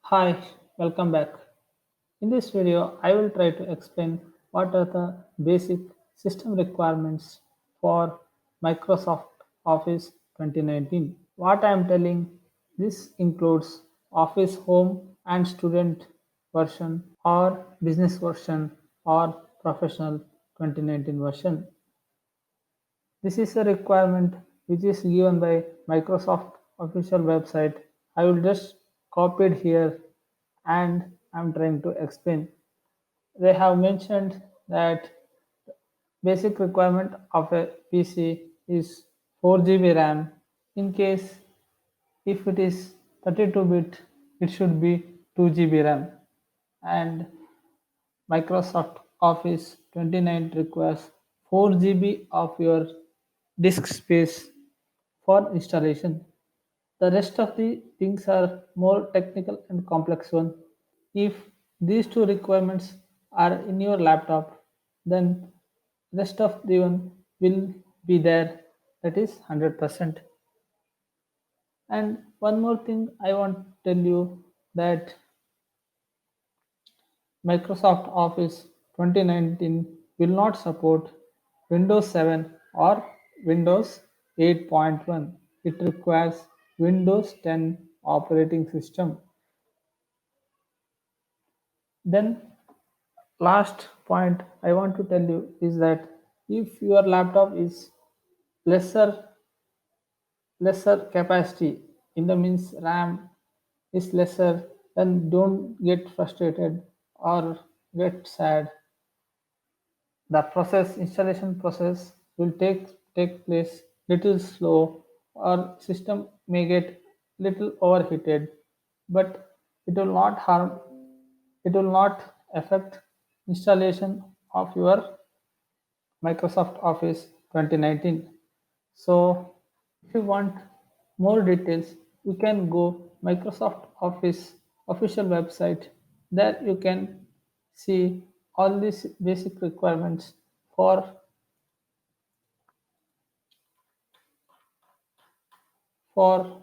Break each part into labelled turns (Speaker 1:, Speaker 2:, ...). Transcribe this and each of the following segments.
Speaker 1: Hi, welcome back. In this video, I will try to explain what are the basic system requirements for Microsoft Office 2019. What I am telling, this includes Office Home and Student version or Business version or Professional 2019 version. This is a requirement which is given by Microsoft official website. I will just copy it here and I'm trying to explain. They have mentioned that basic requirement of a PC is 4 GB RAM. In case if it is 32-bit, it should be 2 GB RAM. And Microsoft Office 29 requires 4 GB of your disk space for installation. The rest of the things are more technical and complex one. If these two requirements are in your laptop, then rest of the one will be there. That is 100%. And one more thing I want to tell you that Microsoft Office 2019 will not support Windows 7 or Windows 8.1. It requires Windows 10 operating system. Then last point I want to tell you is that if your laptop is lesser lesser capacity in the means RAM is lesser, then don't get frustrated or get sad. The process installation process will take place little slow or system may get little overheated, but it will not harm, it will not affect installation of your Microsoft Office 2019. So if you want more details, you can go Microsoft Office official website. There you can see all these basic requirements for for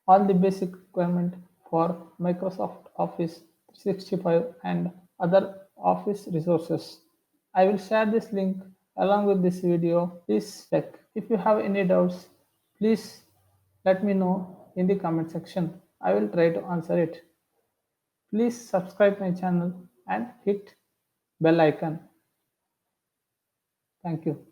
Speaker 1: all the basic requirement for Microsoft Office 365 and other Office resources. I will share this link along with this video. Please check. If you have any doubts, please let me know in the comment section. I will try to answer it. Please subscribe my channel and hit bell icon. Thank you.